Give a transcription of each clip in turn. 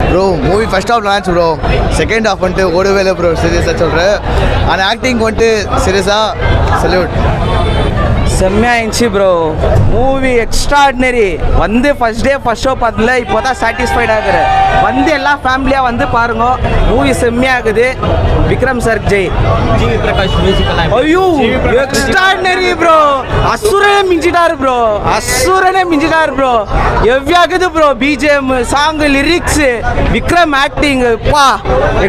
Bro movie first half நல்லா bro, second half வந்துட்டு ஓடவே இல்லை ப்ரோ. சீரியஸாக சொல்கிறேன், அந்த ஆக்டிங் வந்துட்டு சீரியஸாக சல்யூட். செம்மையாக இருந்துச்சு ப்ரோ. Movie extraordinary. வந்து ஃபர்ஸ்ட் டே ஃபர்ஸ்ட் ஷோ பார்த்தல, இப்போ தான் சாட்டிஸ்ஃபைட் ஆகுற. வந்து எல்லாம் ஃபேமிலியாக வந்து பாருங்க, மூவி செம்மையாகுது. விக்ரம் சார் ஜெய். GV Prakash musical. ஐயோ எக்ஸ்ட்ராடினரி ப்ரோ. அசுரனே மிஞ்சிட்டாரு ப்ரோ, அசுரனே மிஞ்சிட்டாரு ப்ரோ. எவ்வியாகுது bro. BGM, song, lyrics, Vikram acting பா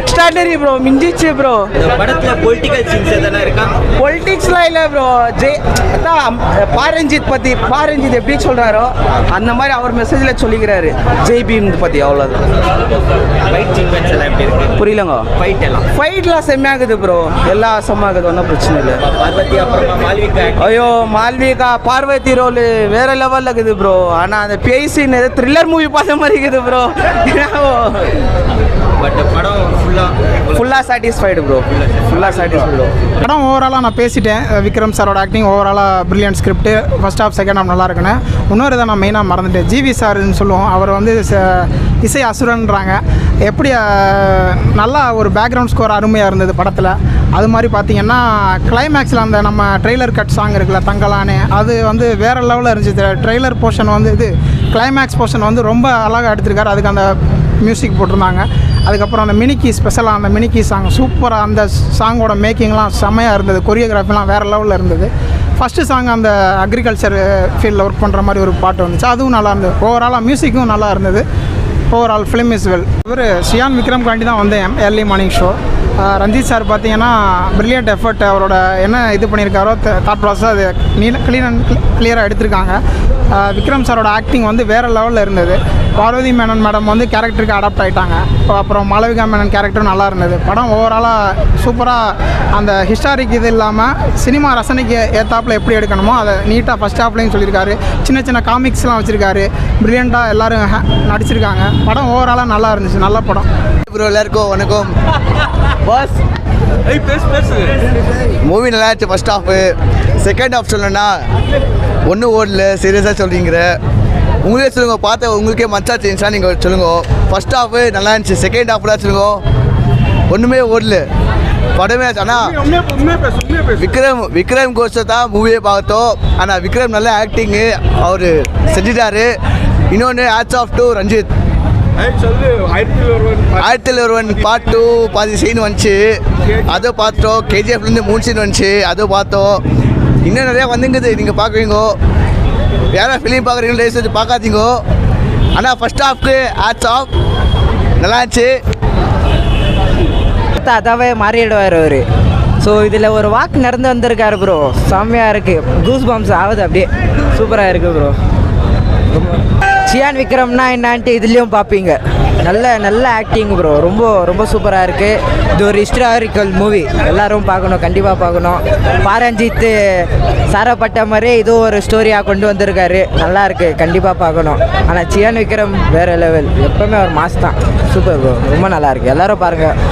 எக்ஸ்ட்ராடினரி ப்ரோ. மிஞ்சிச்சு ப்ரோ. படத்துல பொலிட்டிக்கல் சீன்ஸ் எதனா இருக்கா? பொலிட்டிக்ஸ்லாம் இல்லை ப்ரோ. ஜெய் அதான் பாரஞ்சித் பற்றி, பாரஞ்சித் எப்படி சொல்கிறாரோ அந்த மாதிரி அவர் மெசேஜில் சொல்லிக்கிறாரு ஜெய் பீம் பற்றி. அவ்வளோதான். ஃபைட் சீக்வென்ஸ் எல்லாம் எப்படி இருக்கு? புரியலங்க. ஃபைட்லாம் செம்மையாகுது ப்ரோ, எல்லாம் செம்மையாகுது, ஒன்றும் பிரச்சனை இல்லை. பார்வதி அப்புறமா மால்விகா. ஐயோ மால்விகா பார்வதி ரோல் வேற லெவலில் இருக்குது ப்ரோ. ஆனால் அந்த பேய் சீன் த்ரில்லர் மூவி பார்த்த மாதிரி இருக்குது ப்ரோ. பட் படம் ஃபுல்லாக சாட்டிஸ்ஃபைடு ப்ரோ, ஃபுல்லாக சாட்டிஸ்ஃபைடு. படம் ஓவராலாக நான் பேசிட்டேன். விக்ரம் சாரோட ஆக்டிங் ஓவராலாக brilliant script. First half second half நல்லா இருக்குன்னு. இன்னொரு இதை நான் மெயினாக மறந்துட்டேன். ஜிவி சார்னு சொல்லுவோம், அவர் வந்து இசை அசுரன்றாங்க. எப்படி நல்லா ஒரு பேக்ரவுண்ட் ஸ்கோர் அருமையாக இருந்தது படத்தில். அது மாதிரி பார்த்திங்கன்னா கிளைமேக்ஸில் அந்த நம்ம ட்ரெய்லர் கட் சாங் இருக்குல்ல, தங்கலானே, அது வந்து வேறு லெவலில் இருந்துச்சு. ட்ரெய்லர் போர்ஷன் வந்து இது கிளைமேக்ஸ் போர்ஷன் வந்து ரொம்ப அழகாக எடுத்திருக்காரு. அதுக்கு அந்த மியூசிக் போட்டிருந்தாங்க. அதுக்கப்புறம் அந்த மினிக்கி ஸ்பெஷலாக அந்த மினிக்கி சாங் சூப்பராக, அந்த சாங்கோட மேக்கிங்லாம் செம்மையாக இருந்தது. கொரியோகிராஃபிலாம் வேறு லெவலில் இருந்தது. ஃபஸ்ட்டு சாங் அந்த அக்ரிகல்ச்சர் ஃபீல்டில் ஒர்க் பண்ணுற மாதிரி ஒரு பாட்டு வந்துச்சு, அதுவும் நல்லா இருந்தது. ஓவராலாக மியூசிக்கும் நல்லா இருந்தது. Overall film is well. இவர் ஷியான் விக்ரம் காண்டி தான் வந்தேன் early morning show. Ranjith sir பார்த்தீங்கன்னா பிரில்லியன்ட் எஃபர்ட். அவரோட என்ன இது பண்ணியிருக்காரோ தாட் ப்ராசஸ் அது கிளியராக எடுத்திருக்காங்க. விக்ரம் சாரோட ஆக்டிங் வந்து வேறு லெவலில் இருந்தது. பார்வதி மேனன் மேடம் வந்து கேரக்டருக்கு அடாப்ட் ஆகிட்டாங்க. அப்புறம் மாளவிகா மேனன் கேரக்டரும் நல்லா இருந்தது. படம் ஓவராலாக சூப்பராக அந்த ஹிஸ்டாரிக் இது இல்லாமல் சினிமா ரசனைக்கு ஏற்றாப்பில் எப்படி எடுக்கணுமோ அதை நீட்டாக ஃபஸ்ட் ஹாஃப்லேயும் சொல்லியிருக்காரு. சின்ன சின்ன காமிக்ஸ்லாம் வச்சுருக்காரு. பிரில்லியண்ட்டாக எல்லோரும் நடிச்சிருக்காங்க. படம் ஓவராலாக நல்லா இருந்துச்சு, நல்ல படம். ப்ரோ எல்லாருக்கும் வணக்கம். பஸ் மூவி நல்லா இருந்துச்சு. ஃபர்ஸ்ட் ஹாஃப், செகண்ட் ஹாஃப் சொல்லணும்னா ஒன்றும் ஓடல. சீரியஸாக சொல்கிறீங்கிற உங்களே சொல்லுங்கள், பார்த்த உங்களுக்கே மச்சா சேஞ்சா நீங்கள் சொல்லுங்கள். ஃபர்ஸ்ட் ஹாஃப் நல்லா இருந்துச்சு, செகண்ட் ஹாஃப்லாம் சொல்லுங்க ஒன்றுமே ஓடல படமே. ஆனால் விக்ரம் கோஷை தான் மூவியே பார்த்தோம். ஆனால் விக்ரம் நல்ல ஆக்டிங்கு அவர் செஞ்சிட்டாரு. இன்னொன்று hats off to Ranjith. 1001 part 2 பாதி சீன் வந்துச்சு, அதை பார்த்தோம். கேஜிஎஃப்லேருந்து 3 சீன் வந்துச்சு, அதை பார்த்தோம். இன்னும் நிறையா வந்துங்குது, நீங்கள் பார்க்குறீங்க. வேறு ஃபிலிம் பார்க்குறீங்களோ லேஸ் பார்க்காதீங்க. ஆனால் ஃபஸ்ட் ஹாஃப்க்கு ஹேட்ஸ் ஆஃப், நல்லா இருந்துச்சு. அதாவே மாறிடுவார் அவர். ஸோ இதில் ஒரு வாக்கு நடந்து வந்திருக்காரு ப்ரோ, செம்மையாக இருக்குது. கூஸ் பம்ப்ஸ் ஆகுது, அப்படியே சூப்பராக இருக்குது ப்ரோ. ஷியான் விக்ரம்னா என்னான்ட்டு இதுலேயும் பார்ப்பீங்க. நல்ல ஆக்டிங் ப்ரோ, ரொம்ப ரொம்ப சூப்பராக இருக்குது. இது ஒரு ஹிஸ்டாரிக்கல் மூவி, எல்லோரும் பார்க்கணும், கண்டிப்பாக பார்க்கணும். பாரஞ்சித் சாரப்பட்ட மாதிரி இது ஒரு ஸ்டோரியாக கொண்டு வந்திருக்காரு, நல்லா இருக்குது, கண்டிப்பாக பார்க்கணும். ஆனால் ஷியான் விக்ரம் வேறு லெவல், எப்போவுமே ஒரு மாஸ் தான். சூப்பர் ப்ரோ, ரொம்ப நல்லாயிருக்கு, எல்லோரும் பாருங்கள்.